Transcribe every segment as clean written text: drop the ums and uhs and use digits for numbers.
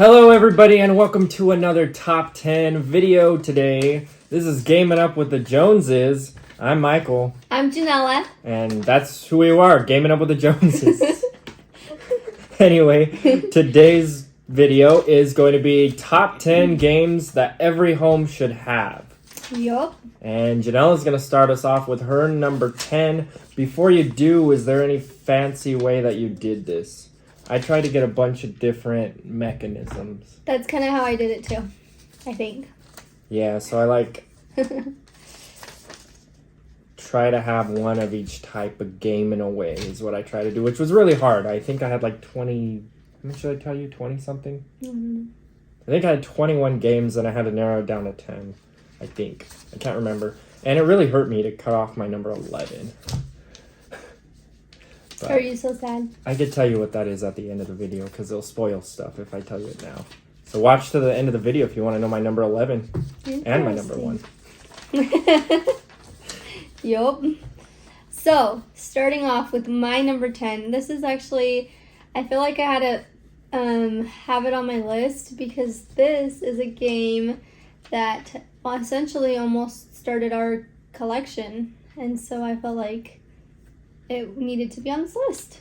Hello everybody and welcome to another top 10 video today. This is Gaming Up with the Joneses. I'm Michael. I'm Janela. And that's who we are, Gaming Up with the Joneses. Anyway, today's video is going to be top 10 games that every home should have. Yup. And Janela's going to start us off with her number 10. Before you do, is there any fancy way that you did this? I tried to get a bunch of different mechanisms. That's kind of how I did it too, I think. Yeah, so I try to have one of each type of game in a way is what I try to do, which was really hard. I think I had 20, how much should I tell you, 20 something? Mm-hmm. I think I had 21 games and I had to narrow it down to 10, I think. I can't remember. And it really hurt me to cut off my number 11. Are you so sad? I could tell you what that is at the end of the video because it'll spoil stuff if I tell you it now. So watch to the end of the video if you want to know my number 11 and my number 1. Yup. So, starting off with my number 10. This is actually, I feel like I had to have it on my list because this is a game that essentially almost started our collection. And so I felt like it needed to be on this list.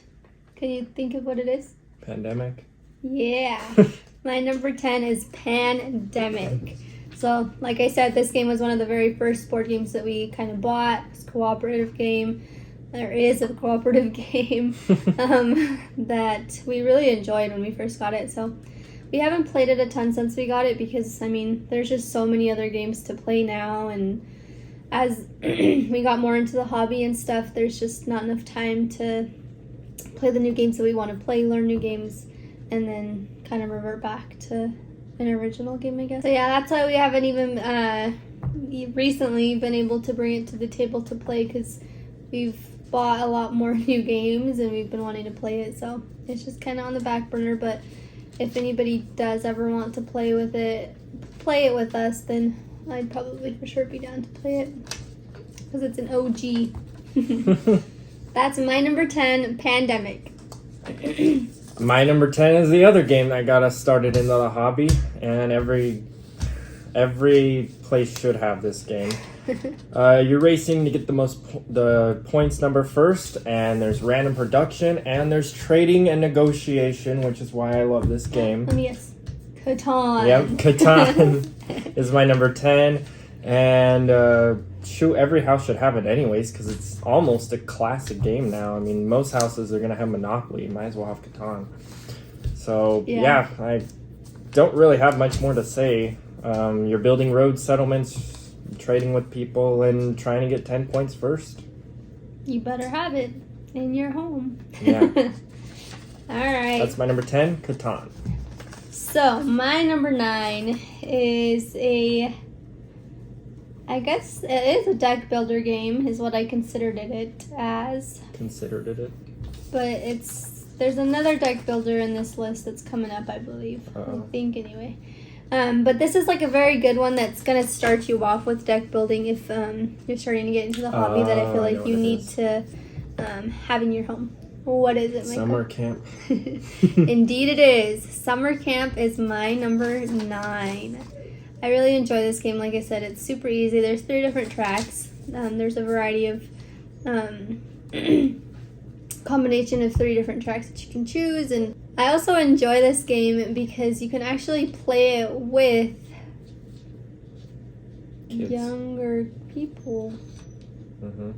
Can you think of what it is? Pandemic? Yeah. My number 10 is Pandemic. So, like I said, this game was one of the very first board games that we kind of bought. It's a cooperative game. There is a cooperative game that we really enjoyed when we first got it. So, we haven't played it a ton since we got it because, there's just so many other games to play now, and as we got more into the hobby and stuff, there's just not enough time to play the new games that we want to play, learn new games, and then kind of revert back to an original game, I guess. So yeah, that's why we haven't even recently been able to bring it to the table to play, because we've bought a lot more new games and we've been wanting to play it, so it's just kind of on the back burner. But if anybody does ever want to play it with us, then I'd probably for sure be down to play it because it's an OG. That's my number 10, Pandemic. My number 10 is the other game that got us started into the hobby, and every place should have this game. You're racing to get the points number first, and there's random production, and there's trading and negotiation, which is why I love this game. Let me guess. Catan. Yep, Catan is my number 10. And every house should have it anyways because it's almost a classic game now. Most houses are going to have Monopoly. Might as well have Catan. So, yeah, I don't really have much more to say. You're building road settlements, trading with people, and trying to get 10 points first. You better have it in your home. Yeah. All right. That's my number 10, Catan. So, my number 9 is I guess it is a deck builder game, is what I considered it as. Considered it? But there's another deck builder in this list that's coming up, I believe. Uh-oh. I think, anyway. But this is a very good one that's going to start you off with deck building if you're starting to get into the hobby that I feel like you need to have in your home. What is it, Michael? Summer Camp. Indeed it is. Summer Camp is my number 9. I really enjoy this game. Like I said, it's super easy. There's 3 different tracks. There's a variety of combination of 3 different tracks that you can choose. And I also enjoy this game because you can actually play it with Kids. Younger people. Mm-hmm.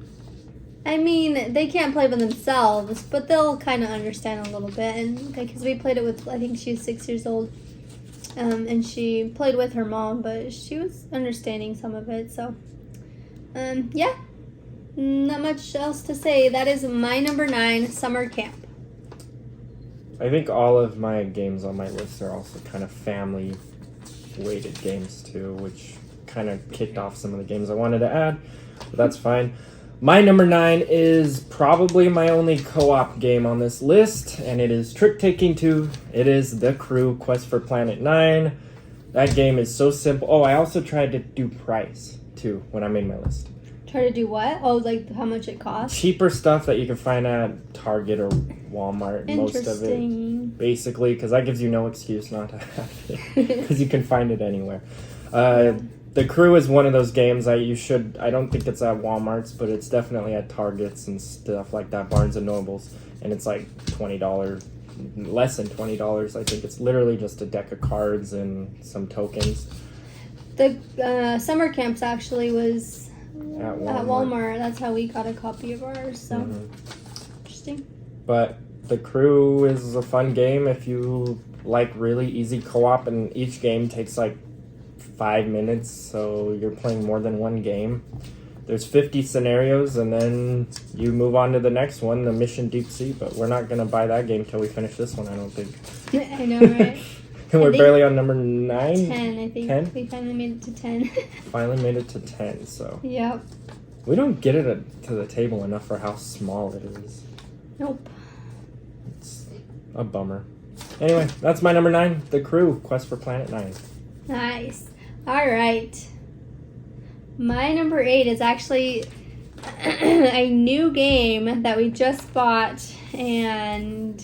They can't play by themselves, but they'll kind of understand a little bit. And because we played it with, I think she was 6 years old, and she played with her mom, but she was understanding some of it. So, yeah, not much else to say. That is my number 9, Summer Camp. I think all of my games on my list are also kind of family-weighted games too, which kind of kicked off some of the games I wanted to add, but that's fine. My number 9 is probably my only co-op game on this list, and it is Trick Taking 2. It is The Crew Quest for Planet 9. That game is so simple. Oh, I also tried to do price, too, when I made my list. Try to do what? Oh, like how much it costs? Cheaper stuff that you can find at Target or Walmart. Most of it, basically, because that gives you no excuse not to have it, because you can find it anywhere. The Crew is one of those games I don't think it's at Walmart's, but it's definitely at Target's and stuff like that, Barnes and Nobles, and it's like $20, less than $20. I think it's literally just a deck of cards and some tokens. The summer camps actually was at Walmart. That's how we got a copy of ours. So interesting. But the Crew is a fun game if you like really easy co-op, and each game takes like 5 minutes, so you're playing more than one game. There's 50 scenarios, and then you move on to the next one, the Mission Deep Sea. But we're not gonna buy that game till we finish this one, I don't think. I know, right? And we're barely on number 9? 10, I think. 10? We finally made it to 10. Finally made it to 10, so. Yep. We don't get it to the table enough for how small it is. Nope. It's a bummer. Anyway, that's my number 9, The Crew, Quest for Planet 9. Nice. Alright. My number 8 is actually a new game that we just bought, and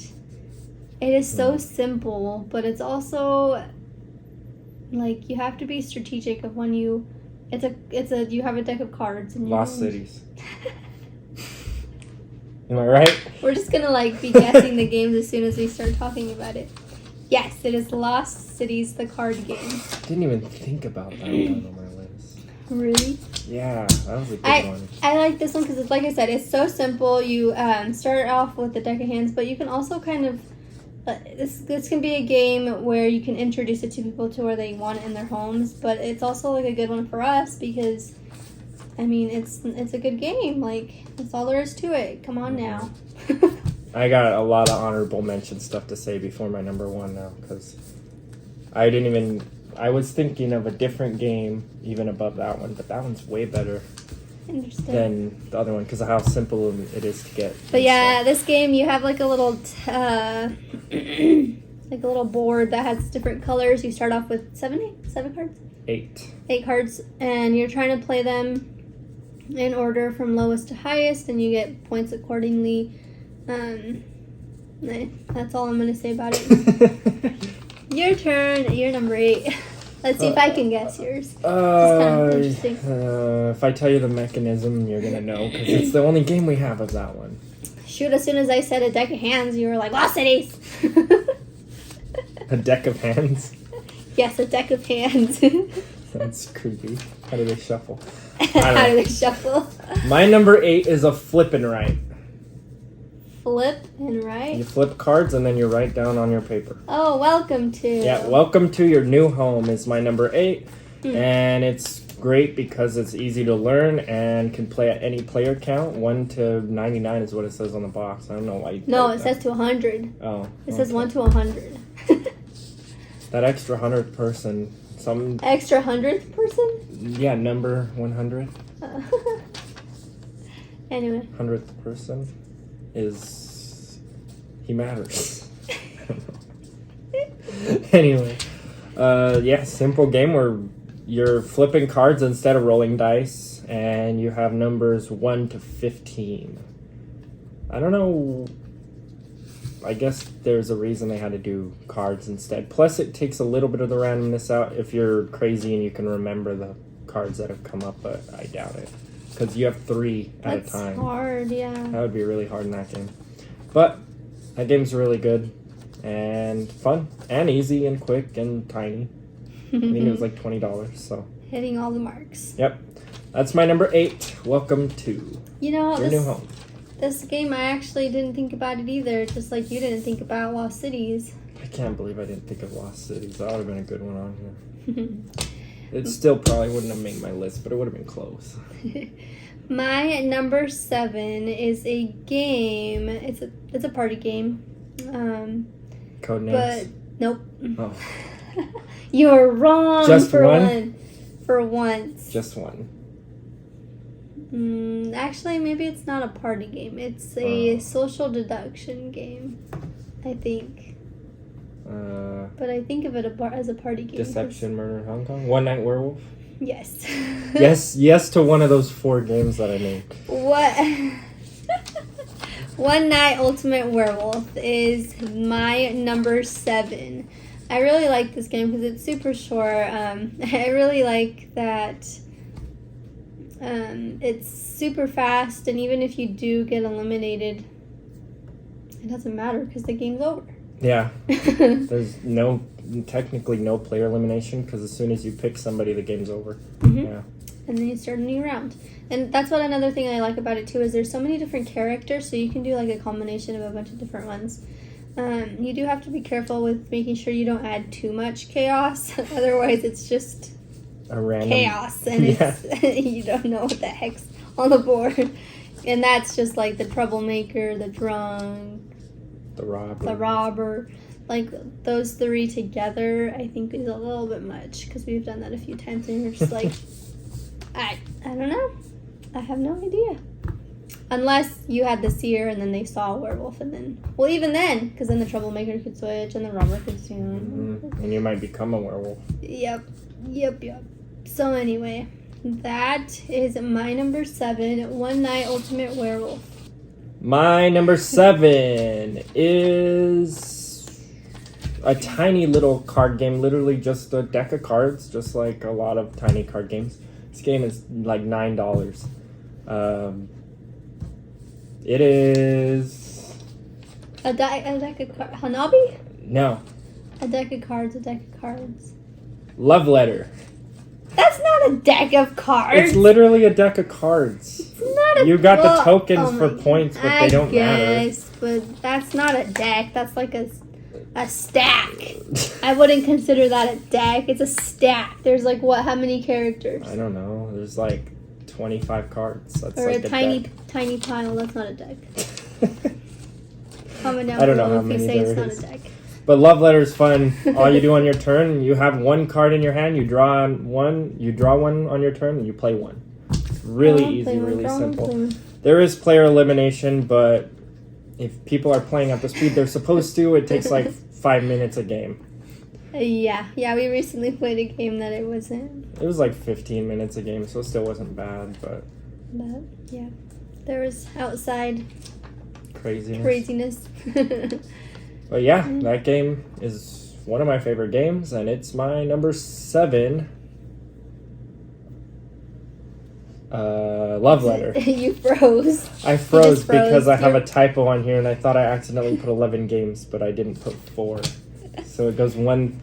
it is so simple, but it's also like you have to be strategic of when you you have a deck of cards and Lost Cities. Am I right? We're just gonna like be guessing the games as soon as we start talking about it. Yes, it is Lost Cities, the card game. Didn't even think about that one on my list. Really? Yeah, that was a good one. I like this one because, it's like I said, it's so simple. You start off with the deck of hands, but you can also kind of this can be a game where you can introduce it to people to where they want it in their homes. But it's also like a good one for us because, I mean, it's a good game. Like, that's all there is to it. Come on now. I got a lot of honorable mention stuff to say before my number 1 now, because I was thinking of a different game even above that one, but that one's way better than the other one because of how simple it is to get. But yeah, this game, you have like a little like a little board that has different colors. You start off with 7 cards? 8 cards, and you're trying to play them in order from lowest to highest, and you get points accordingly. That's all I'm gonna say about it. Your turn. You're number 8. Let's see if I can guess yours. It's kind of interesting. If I tell you the mechanism, you're gonna know because it's the only game we have of that one. Shoot! As soon as I said a deck of hands, you were like, Lost Cities. A deck of hands. Yes, a deck of hands. That's creepy. How do they shuffle? How do they shuffle? My number 8 is a flip and write. Flip and write? You flip cards and then you write down on your paper. Oh, welcome to. Yeah, welcome to your new home is my number 8. And it's great because it's easy to learn and can play at any player count. 1 to 99 is what it says on the box. I don't know why you No, it says to 100. Oh. It says 1 to 100. That extra 100th person. Some extra 100th person? Yeah, number 100. Anyway. 100th person he matters. Anyway, yeah, simple game where you're flipping cards instead of rolling dice, and you have numbers 1 to 15. I don't know. I guess there's a reason they had to do cards instead. Plus, it takes a little bit of the randomness out if you're crazy and you can remember the cards that have come up, but I doubt it. Because you have 3 at a time. That's hard, yeah. That would be really hard in that game. But that game's really good and fun and easy and quick and tiny. I think it was like $20, so. Hitting all the marks. Yep. That's my number 8. Welcome to your new home. This game, I actually didn't think about it either, just like you didn't think about Lost Cities. I can't believe I didn't think of Lost Cities. That would have been a good one on here. It still probably wouldn't have made my list, but it would have been close. My number 7 is a game. It's a party game. Codenames? But nope. Oh. You're wrong. Just for one? For once. Just one. Actually, maybe it's not a party game. It's a social deduction game, I think. But I think of it as a party game. Deception, Murder in Hong Kong, One Night Werewolf. Yes. yes to one of those 4 games that I named. What? One Night Ultimate Werewolf is my number 7. I really like this game because it's super short. I really like that it's super fast, and even if you do get eliminated, it doesn't matter because the game's over. Yeah. There's technically no player elimination because as soon as you pick somebody, the game's over. Mm-hmm. Yeah. And then you start a new round. And that's what another thing I like about it too is there's so many different characters, so you can do like a combination of a bunch of different ones. You do have to be careful with making sure you don't add too much chaos. Otherwise, it's just A random chaos, and it's you don't know what the heck's on the board. And that's just like the troublemaker, the drunk, the robber. Like those 3 together, I think is a little bit much because we've done that a few times, and you're just like, I don't know. I have no idea. Unless you had the seer and then they saw a werewolf, and then, well, even then, because then the troublemaker could switch and the robber could switch. Mm-hmm. And you might become a werewolf. Yep. So anyway, that is my number 7, One Night Ultimate Werewolf. My number 7 is a tiny little card game, literally just a deck of cards, just like a lot of tiny card games. This game is like $9. It is a deck of cards. Hanabi? No. A deck of cards. Love Letter. That's not a deck of cards. It's literally a deck of cards. It's not a. You got the tokens for points, but they don't matter. But that's not a deck. That's like a stack. I wouldn't consider that a deck. It's a stack. There's like what? How many characters? I don't know. There's like 25 cards. That's or like a tiny pile. That's not a deck. Comment down I don't know below how if you many say there it's not is. a deck. But Love Letter is fun. All you do on your turn, you have one card in your hand, you draw one on your turn, and you play one. Really easy, really simple. There is player elimination, but if people are playing at the speed they're supposed to, it takes like 5 minutes a game. Yeah, we recently played a game that it wasn't. It was like 15 minutes a game, so it still wasn't bad, but yeah, there was outside craziness. But yeah, that game is one of my favorite games, and it's my number 7. Love Letter. You froze. I froze because I have a typo on here, and I thought I accidentally put 11 games, but I didn't put 4. So it goes 1,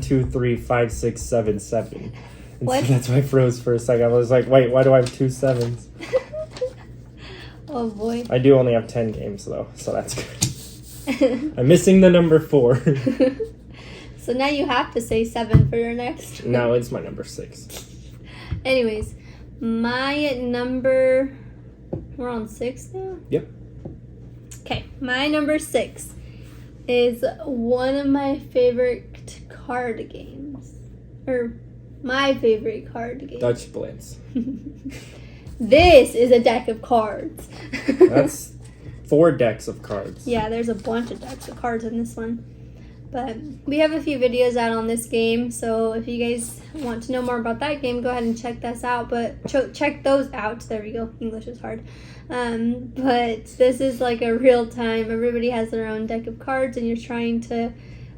2, 3, 5, 6, 7, 7. And so that's why I froze for a second. I was like, wait, why do I have 2 7s? Oh boy. I do only have 10 games though, so that's good. I'm missing the number 4. So now you have to say 7 for your next. No, it's my number 6. Anyways, my number. We're on 6 now? Yep. Okay, my number 6 is one of my favorite card games. Or my favorite card game. Dutch BLITZ. This is a deck of cards. That's 4 decks of cards. Yeah, there's a bunch of decks of cards in this one. But we have a few videos out on this game, so if you guys want to know more about that game, go ahead and check this out. But check those out. There we go. English is hard. But this is like a real time. Everybody has their own deck of cards, and you're trying to,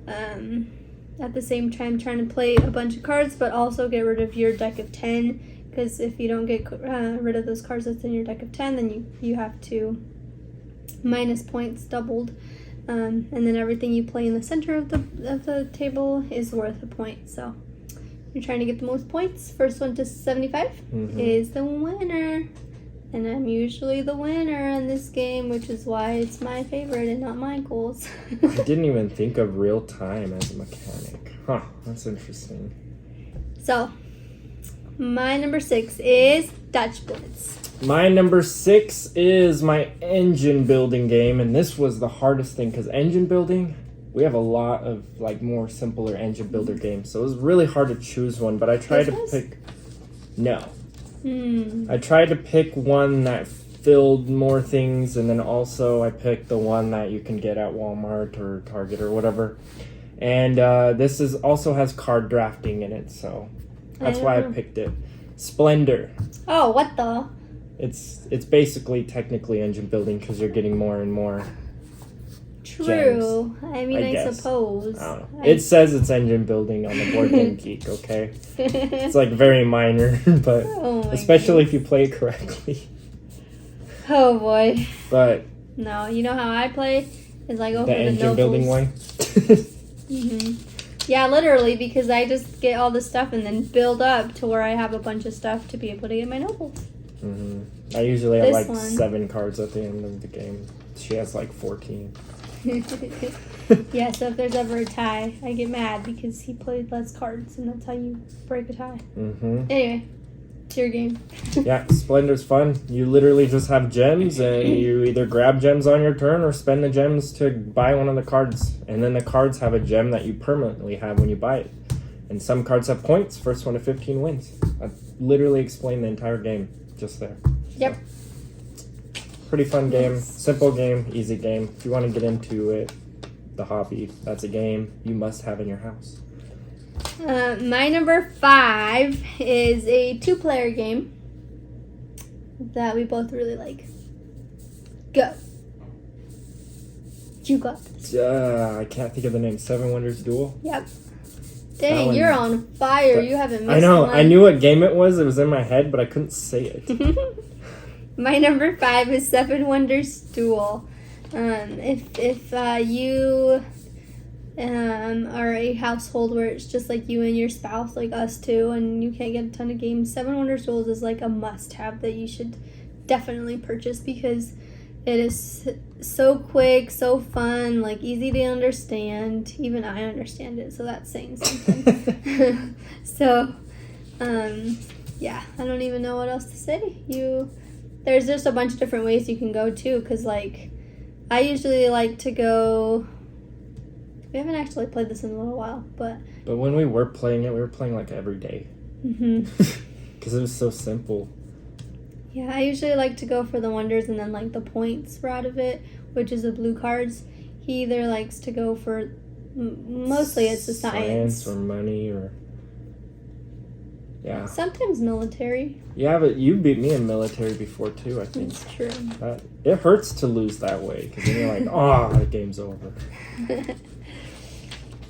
at the same time, trying to play a bunch of cards, but also get rid of your deck of 10. Because if you don't get rid of those cards that's in your deck of 10, then you have to minus points doubled. And then everything you play in the center of the table is worth a point. So you're trying to get the most points. First one to 75 is the winner. And I'm usually the winner in this game, which is why it's my favorite and not Michael's. I didn't even think of real time as a mechanic. Huh, that's interesting. So, my number 6 is Dutch BLITZ. My number 6 is my engine building game, and this was the hardest thing because engine building, we have a lot of like more simpler engine builder games, so it was really hard to choose one. But I tried to pick. No, I tried to pick one that filled more things, and then also I picked the one that you can get at Walmart or Target or whatever. And this is also has card drafting in it, so that's why I picked it. Splendor. Oh, what the? It's basically technically engine building because you're getting more and more. True. Gems, I mean, I guess. suppose. I don't know. It says it's engine building on the Board Game Geek, okay? It's like very minor, but especially if you play it correctly. Oh boy. But no, you know how I play? Is I go the for the engine building way. Yeah, literally, because I just get all the stuff and then build up to where I have a bunch of stuff to be able to get my nobles. I usually have like one. 7 cards at the end of the game. She has like 14. Yeah, so if there's ever a tie, I get mad because he played less cards, and that's how you break a tie. Anyway, it's your game. Yeah, Splendor's fun. You literally just have gems, and you either grab gems on your turn or spend the gems to buy one of the cards. And then the cards have a gem that you permanently have when you buy it. And some cards have points. First one to 15 wins. I literally explained the entire game just there. Yep. So, pretty fun game. Simple game. Easy game. If you want to get into it, the hobby, that's a game you must have in your house. My number 5 is a 2-player game that we both really like. Go. You got this. I can't think of the name. 7 Wonders Duel? Yep. Dang, you're on fire. You haven't missed I know. one. I knew what game it was. It was in my head, but I couldn't say it. My number 5 is 7 Wonders Duel. If you are a household where it's just like you and your spouse, like us two, and you can't get a ton of games, 7 Wonders Duels is like a must-have that you should definitely purchase because it is so quick, so fun, like easy to understand. Even I understand it, so that's saying something. So, yeah, I don't even know what else to say. There's just a bunch of different ways you can go too, because like I usually like to go. We haven't actually played this in a little while, but when we were playing it, we were playing like every day. Because it was so simple. Yeah, I usually like to go for the wonders and then like the points route of it, which is the blue cards. He either likes to go for mostly it's the science or money or yeah. Sometimes military. Yeah, but you beat me in military before too, I think. That's true. It hurts to lose that way because then you're like, oh, the game's over.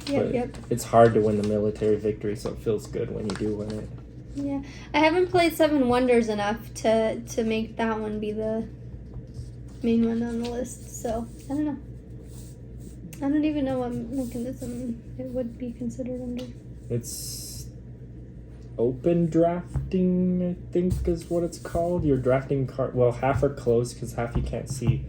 Yep. It's hard to win the military victory, so it feels good when you do win it. Yeah, I haven't played 7 Wonders enough to make that one be the main one on the list, so I don't know. I don't even know what mechanism it would be considered under. It's open drafting, I think is what it's called. You're drafting cards. Well, half are closed because half you can't see.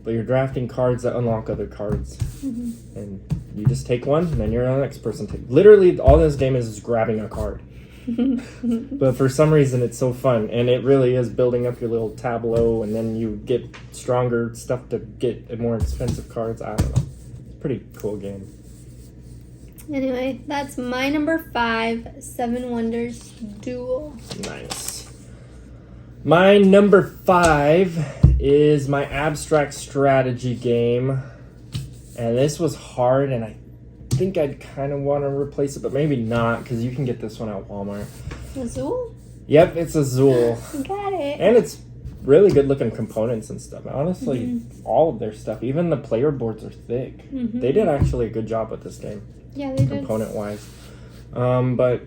But you're drafting cards that unlock other cards. And you just take one, and then you're the next person take. Literally, all this game is grabbing a card. But for some reason, it's so fun. And it really is building up your little tableau, and then you get stronger stuff to get more expensive cards. I don't know. It's a pretty cool game. Anyway, that's my number 5, 7 Wonders Duel. Nice. My number 5 is my abstract strategy game. And this was hard, and I think I'd kind of want to replace it, but maybe not, because you can get this one at Walmart. Azul? Yep, it's Azul. Got it. And it's really good looking components and stuff. Honestly, all of their stuff, even the player boards are thick. They did actually a good job with this game. Yeah, they did. Component-wise. But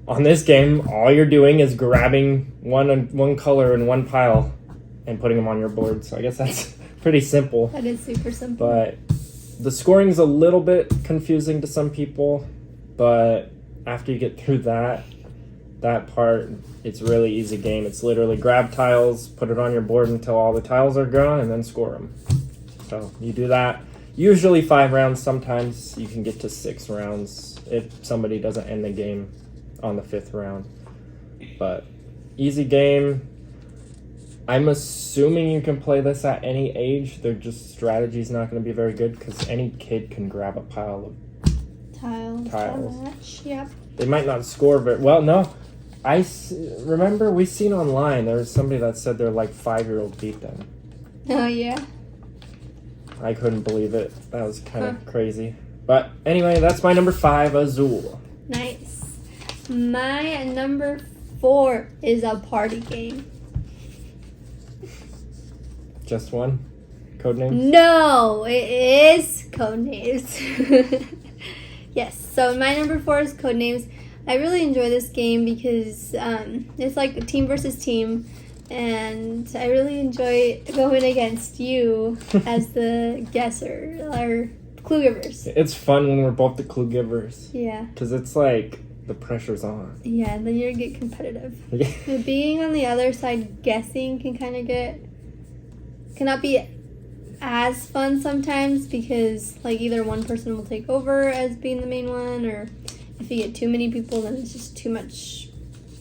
on this game, all you're doing is grabbing one color in one pile and putting them on your board. So I guess that's pretty simple. That is super simple. But the scoring's a little bit confusing to some people. But after you get through that part, it's a really easy game. It's literally grab tiles, put it on your board until all the tiles are gone, and then score them. So you do that. Usually 5 rounds. Sometimes you can get to 6 rounds if somebody doesn't end the game on the 5th round. But easy game. I'm assuming you can play this at any age. Their just strategy's not going to be very good because any kid can grab a pile of tiles. Yep. They might not score very well. No, remember we seen online there was somebody that said their like 5-year-old beat them. Oh yeah. I couldn't believe it. That was kind of crazy. But anyway, that's my number 5, Azul. Nice. My number 4 is a party game. Just one? Codenames? No, it is Codenames. Yes, so my number 4 is Codenames. I really enjoy this game because it's like a team versus team, and I really enjoy going against you as the guesser or clue givers. It's fun when we're both the clue givers. Yeah. Because it's like the pressure's on. Yeah, and then you get competitive. Yeah. Being on the other side guessing cannot be as fun sometimes because like either one person will take over as being the main one, or if you get too many people then it's just too much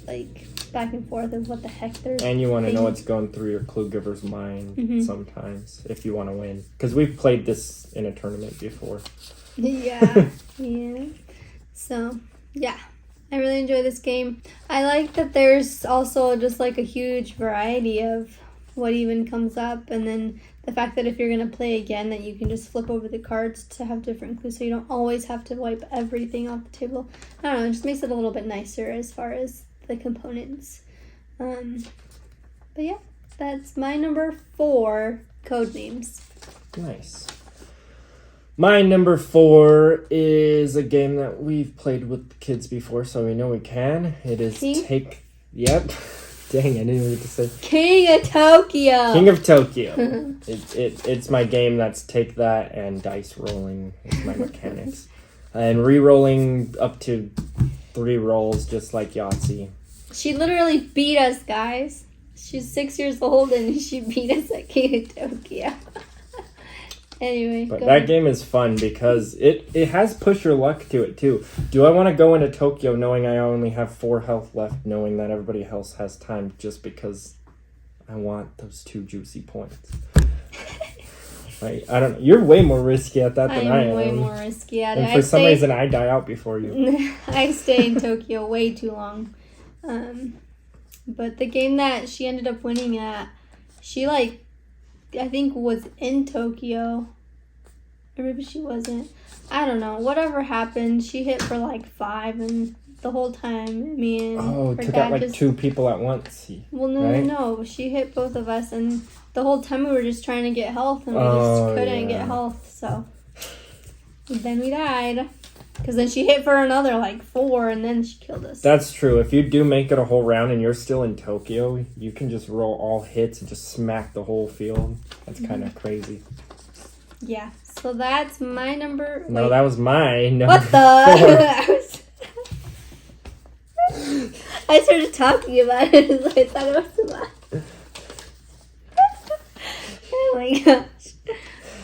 like back and forth of what the heck they're And you want to thinking. know what's going through your clue giver's mind Mhm. sometimes if you want to win. Because we've played this in a tournament before. Yeah. Yeah. So, yeah. I really enjoy this game. I like that there's also just like a huge variety of what even comes up, and then the fact that if you're going to play again that you can just flip over the cards to have different clues so you don't always have to wipe everything off the table. I don't know, it just makes it a little bit nicer as far as the components. But yeah, that's my number 4, Codenames. Nice. My number 4 is a game that we've played with kids before, so we know we can. It is King? Yep. Dang, I didn't need to say. King of Tokyo! King of Tokyo. It's my game that's take that and dice rolling is my mechanics. And re-rolling up to 3 rolls just like Yahtzee. She literally beat us, guys. She's 6 years old and she beat us at King of Tokyo. Anyway, But go that ahead. game is fun because it has push your luck to it too. Do I want to go into Tokyo knowing I only have 4 health left, knowing that everybody else has time just because I want those 2 juicy points? I don't know. You're way more risky at that than I am. I'm way more risky at it. And for some reason, I die out before you. I stay in Tokyo way too long. But the game that she ended up winning at, she I think was in Tokyo. Or maybe she wasn't. I don't know. Whatever happened, she hit for 5, and the whole time me and her took dad out just... 2 people at once. Well, right? no. She hit both of us, and the whole time we were just trying to get health, and we just couldn't get health, so... Then we died. Because then she hit for another 4, and then she killed us. That's true. If you do make it a whole round and you're still in Tokyo, you can just roll all hits and just smack the whole field. That's kind of crazy. Yeah. So that's my number... No, that was my number What the? I started talking about it as I thought it was mine. Oh my gosh.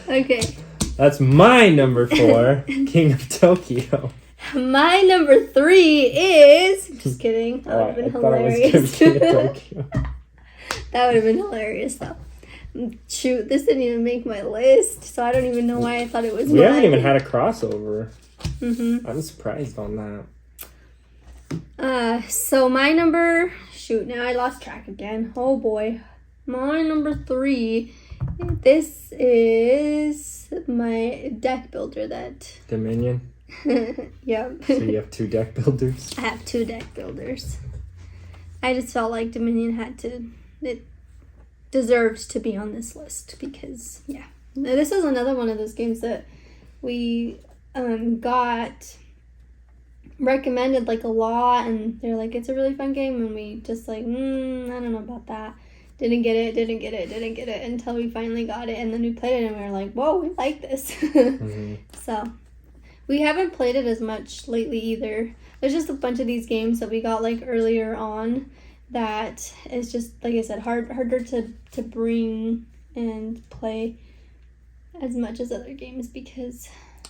Okay. That's my number 4, King of Tokyo. My number 3 is... Just kidding. That would have been I thought it was hilarious. King of Tokyo. That would have been hilarious, though. Shoot, this didn't even make my list, so I don't even know why I thought it was We haven't mine. even had a crossover. Mm-hmm. I'm surprised on that. So my number... Shoot, now I lost track again. Oh, boy. My number 3... This is my deck builder that... Dominion? Yep. So you have 2 deck builders? I have 2 deck builders. I just felt like Dominion it deserved to be on this list because, yeah. This is another one of those games that we got recommended a lot, and they're like, it's a really fun game, and we just I don't know about that. Didn't get it until we finally got it, and then we played it and we were like, whoa, we like this. Mm-hmm. So, we haven't played it as much lately either. There's just a bunch of these games that we got earlier on that is just, like I said, harder to bring and play as much as other games because...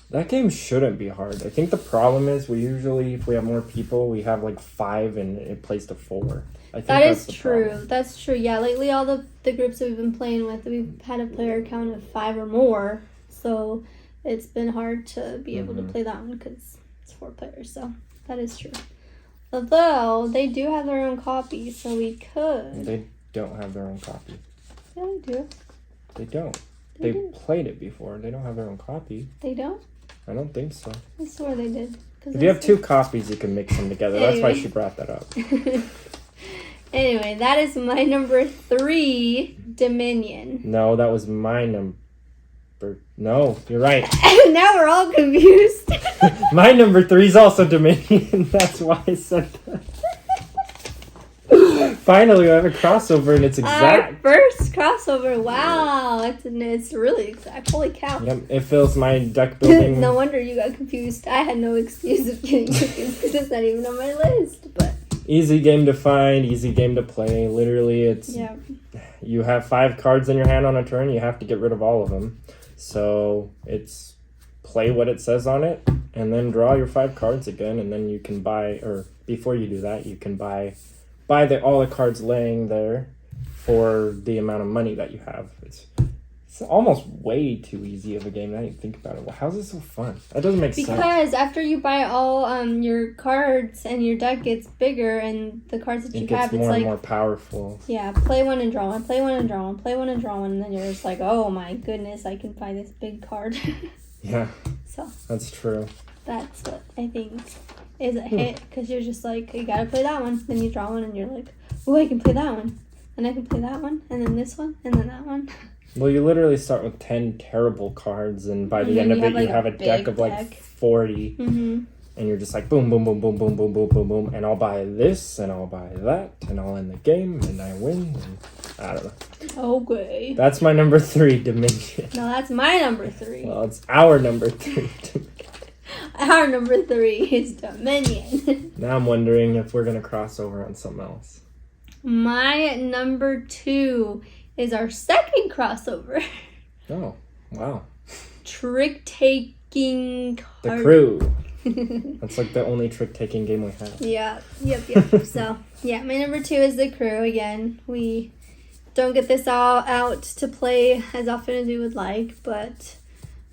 That game shouldn't be hard. I think the problem is we usually, if we have more people, we have 5 and it plays to 4. I think That that's is the true. problem. That's true. Yeah, lately all the groups that we've been playing with, we've had a player count of 5 or more. So it's been hard to be able to play that one because it's 4 players. So that is true. Although they do have their own copy, so we could. They don't have their own copy. Yeah, they do. They don't. They They do. played it before. They don't have their own copy. They don't? I don't think so. I swear they did. If you have 2 copies, you can mix them together. That's why she brought that up. Anyway, that is my number 3, Dominion. No, that was my number. No, you're right. Now we're all confused. My number 3 is also Dominion. That's why I said that. Finally, we have a crossover, and it's exact. Our first crossover. Wow, it's really exact. Holy cow. Yep, it fills my deck building. No wonder you got confused. I had no excuse of getting confused because it's not even on my list. But Easy game to find, easy game to play. Literally, it's you have 5 cards in your hand on a turn. You have to get rid of all of them. So it's play what it says on it, and then draw your 5 cards again, and then you can buy, or before you do that, you can buy all the cards laying there for the amount of money that you have. It's almost way too easy of a game now you think about it. Well, how's it so fun? That doesn't make sense. Because after you buy all your cards and your deck gets bigger and the cards that you have, it's more and more powerful. Yeah, play one and draw one, play one and draw one, play one and draw one, and then you're just like, oh my goodness, I can buy this big card. Yeah. So that's true. That's what I think is a hit, because you're just like, you gotta play that one, then you draw one and you're like, oh, I can play that one, and I can play that one, and then this one, and then that one. Well, you literally start with 10 terrible cards, and by the end of it, you have a deck of like 40, and you're just like, boom, boom, boom, boom, boom, boom, boom, boom, boom, and I'll buy this, and I'll buy that, and I'll end the game, and I win, and I don't know. Okay. That's my number 3, Dominion. No, that's my number 3. Well, it's our number 3, Dominion. Our number 3 is Dominion. Now I'm wondering if we're going to cross over on something else. My number 2 is our second crossover. Oh, wow. Trick-taking card. The Crew. That's like the only trick-taking game we have. Yeah, yep. So, yeah, my number 2 is The Crew again. We don't get this all out to play as often as we would like, but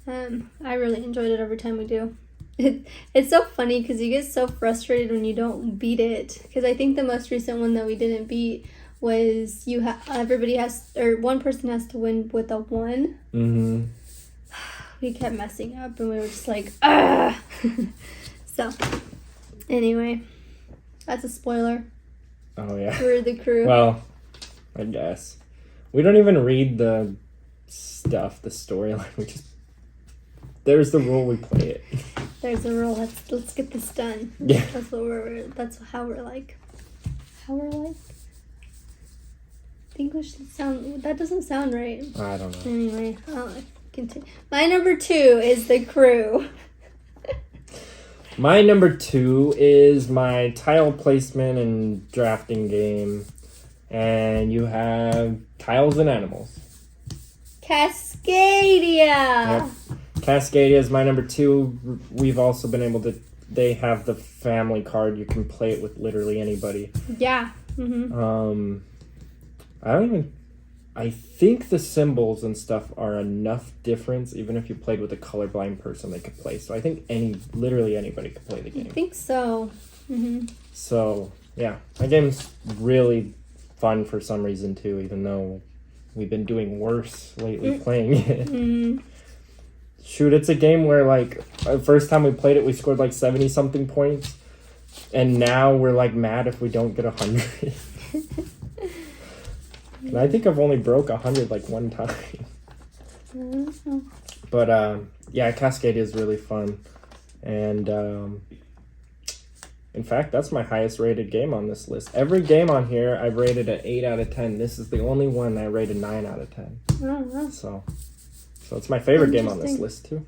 I really enjoyed it every time we do. It's so funny because you get so frustrated when you don't beat it. Because I think the most recent one that we didn't beat was one person has to win with a 1. Mm-hmm. We kept messing up and we were just like, ah! So, anyway, that's a spoiler. Oh, yeah. We're The Crew. Well, I guess. We don't even read the stuff, the storyline. We just... There's the rule, we play it. There's a rule. Let's get this done. Yeah. That's how we're like. How we're like? English that doesn't sound right. I don't know. Anyway, I'll continue. My number 2 is The Crew. My number 2 is my tile placement and drafting game. And you have tiles and animals. Cascadia! Yep. Cascadia is my number 2. We've also been able to... They have the family card. You can play it with literally anybody. Yeah. Mm-hmm. I think the symbols and stuff are enough difference. Even if you played with a colorblind person, they could play. So I think literally anybody could play the game. I think so. Mm-hmm. So, yeah. My game's really fun for some reason, too, even though we've been doing worse lately playing it. Mm-hmm. Shoot, it's a game where, like, the first time we played it, we scored, like, 70-something points. And now we're, like, mad if we don't get 100. And I think I've only broke 100, like, one time. Mm-hmm. But, yeah, Cascadia is really fun. And, in fact, that's my highest rated game on this list. Every game on here, I've rated an 8 out of 10. This is the only one I rated 9 out of 10. Oh, So it's my favorite game on this list, too.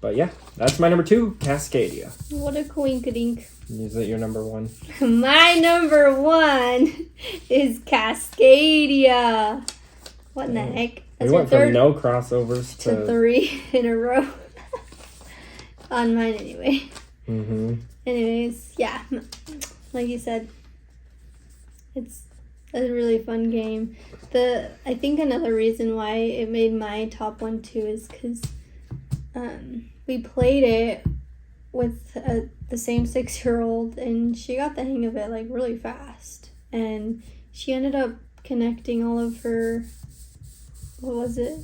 But yeah, that's my number 2, Cascadia. What a coinkadink. Is it your number 1? My number 1 is Cascadia. What in the heck? We went from no crossovers to 3 in a row. On mine, anyway. Mm-hmm. Anyways, yeah. Like you said, it's a really fun game. I think another reason why it made my top 1 too is because we played it with the same 6-year-old, and she got the hang of it like really fast, and she ended up connecting all of her, what was it,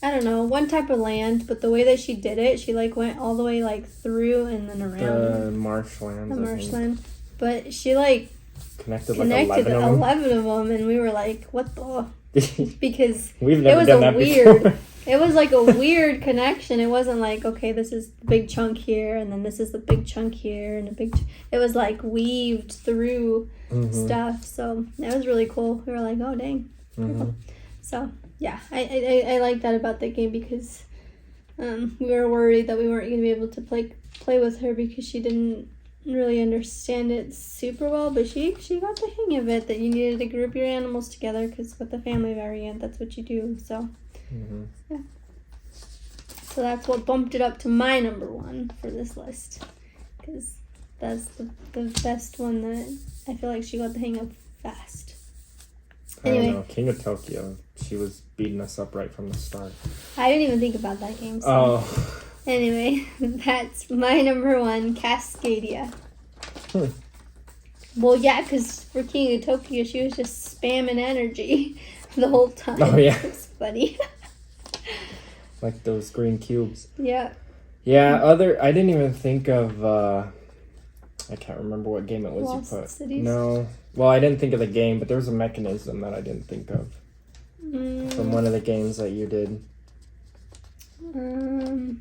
I don't know, one type of land, but the way that she did it, she like went all the way like through and then around The marshlands. the marshland. But she like connected like 11 of them. 11 of them, and we were like, what the? Because We've it never was done a that weird. before. It was like a weird connection. It wasn't like, okay, this is the big chunk here, and then this is the big chunk here, and a big. It was like weaved through stuff. So that was really cool. We were like, oh dang. So yeah, I like that about the game because we were worried that we weren't going to be able to play with her because she didn't really understand it super well, but she got the hang of it, that you needed to group your animals together because with the family variant, that's what you do. So yeah, so that's what bumped it up to my number 1 for this list, because that's the best one that I feel like she got the hang of fast. Anyway. I don't know, King of Tokyo, she was beating us up right from the start. I didn't even think about that game. So. Oh. Anyway, that's my number 1, Cascadia. Well, yeah, because for King of Tokyo, she was just spamming energy the whole time. Oh, yeah. It's funny. Like those green cubes. Yeah. Yeah, I didn't even think of, I can't remember what game it was Lost you put. Cities? No. Well, I didn't think of the game, but there was a mechanism that I didn't think of. From one of the games that you did. No.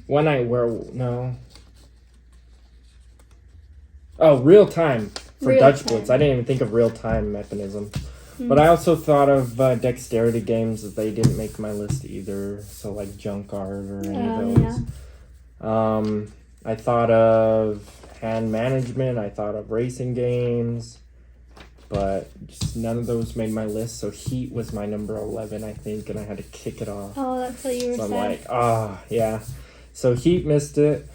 Oh, real time for Real Dutch time. Blitz. I didn't even think of real time mechanism. But I also thought of dexterity games that they didn't make my list either. So like Junk Art or any of those. Yeah. I thought of hand management. I thought of racing games. But just none of those made my list. So Heat was my number 11, I think. And I had to kick it off. Oh, that's what you were So saying. I'm like, yeah. So Heat missed it.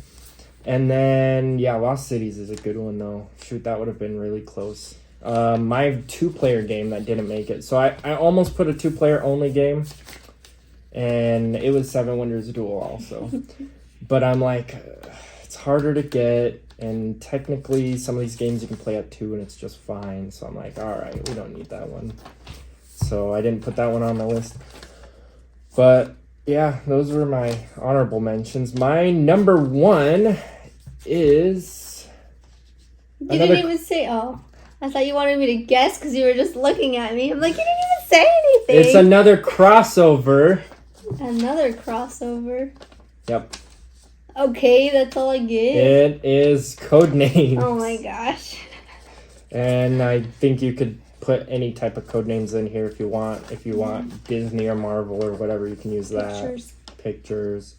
And then, yeah, Lost Cities is a good one, though. Shoot, that would have been really close. My 2-player game that didn't make it. So I almost put a 2-player only game. And it was 7 Wonders Duel also. But I'm like, it's harder to get. And technically, some of these games you can play at 2 and it's just fine. So I'm like, all right, we don't need that one. So I didn't put that one on my list. But yeah, those were my honorable mentions. My number 1 is... You didn't even say, oh. I thought you wanted me to guess because you were just looking at me. I'm like, you didn't even say anything. It's another crossover. Another crossover. Yep. Okay, that's all I get. It is Codenames. Oh my gosh. And I think you could put any type of Codenames in here if you want. If you want Disney or Marvel or whatever, you can use that. Pictures.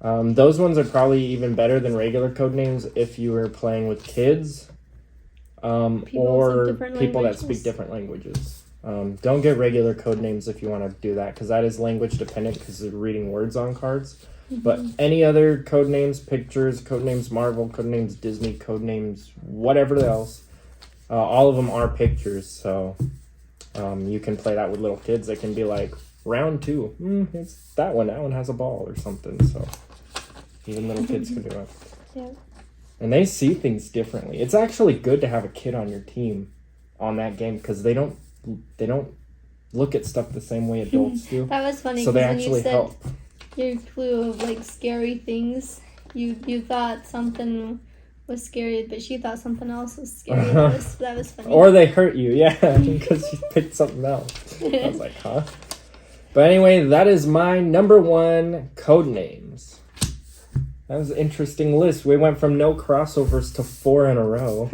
Those ones are probably even better than regular Codenames if you were playing with kids. Or people that speak different languages. Don't get regular Codenames if you want to do that, because that is language dependent because they're reading words on cards. But any other Codenames, pictures, Codenames Marvel, Codenames Disney, Codenames whatever else, all of them are pictures. So you can play that with little kids. They can be like, round 2, it's that one. That one has a ball or something. So even little kids can do it. Yeah. And they see things differently. It's actually good to have a kid on your team on that game because they don't look at stuff the same way adults do. That was funny. So they when actually you said help. Your clue of like scary things, you thought something was scary, but she thought something else was scary. That was funny. Or they hurt you, yeah, because you picked something else. I was like, huh? But anyway, that is my number 1 Codenames. That was an interesting list. We went from no crossovers to 4 in a row.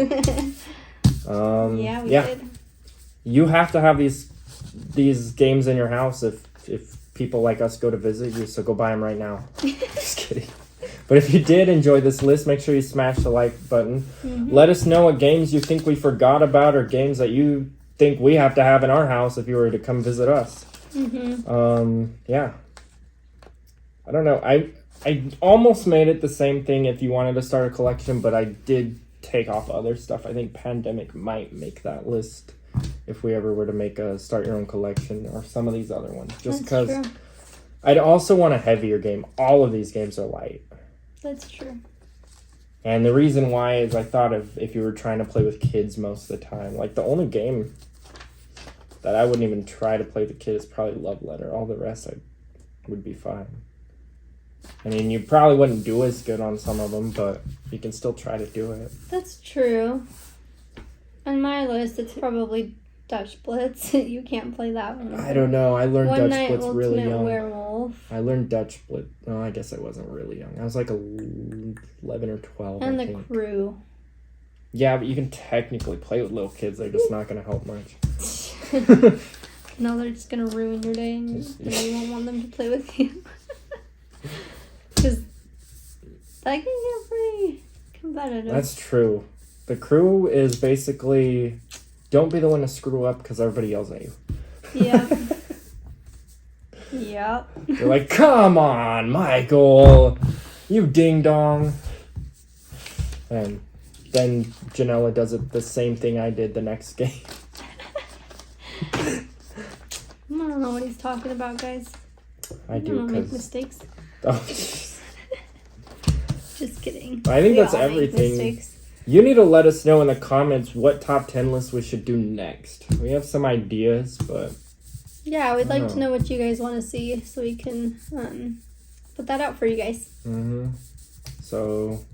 Yeah, we did. You have to have these games in your house if people like us go to visit you, so go buy them right now. Just kidding. But if you did enjoy this list, make sure you smash the like button. Let us know what games you think we forgot about or games that you think we have to have in our house if you were to come visit us. Yeah. I don't know. I almost made it the same thing if you wanted to start a collection, but I did take off other stuff. I think Pandemic might make that list if we ever were to start your own collection or some of these other ones. Just because I'd also want a heavier game. All of these games are light. That's true. And the reason why is I thought if you were trying to play with kids most of the time, like the only game that I wouldn't even try to play with a kid is probably Love Letter. All the rest would be fine. I mean, you probably wouldn't do as good on some of them, but you can still try to do it. That's true. On my list, it's probably Dutch Blitz. You can't play that one. I don't know. I learned One Dutch Night Blitz really Ultimate young. Werewolf. I learned Dutch Blitz. No, I guess I wasn't really young. I was like 11 or 12. And I the think. Crew. Yeah, but you can technically play with little kids. They're just not going to help much. No, they're just going to ruin your day and you won't want them to play with you. Because that can get pretty competitive. That's true. The Crew is basically, don't be the one to screw up because everybody yells at you. Yeah. Yep. They're like, come on, Michael, you ding dong. And then Janela does it the same thing I did the next game. I don't know what he's talking about, guys. I do don't make because. mistakes. Oh, Just kidding. I think We that's all make everything. mistakes. You need to let us know in the comments what top 10 lists we should do next. We have some ideas, but Yeah, we'd like to know. know what you guys want to see so we can put that out for you guys. So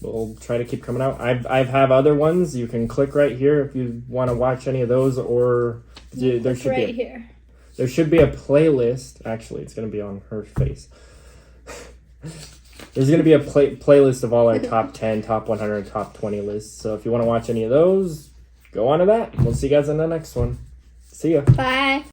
we'll try to keep coming out. I have other ones. You can click right here if you want to watch any of those, or there should right be here. there should be a playlist. Actually, it's going to be on her face. There's going to be a playlist of all our top 10, top 100, top 20 lists. So if you want to watch any of those, go on to that. We'll see you guys in the next one. See ya. Bye.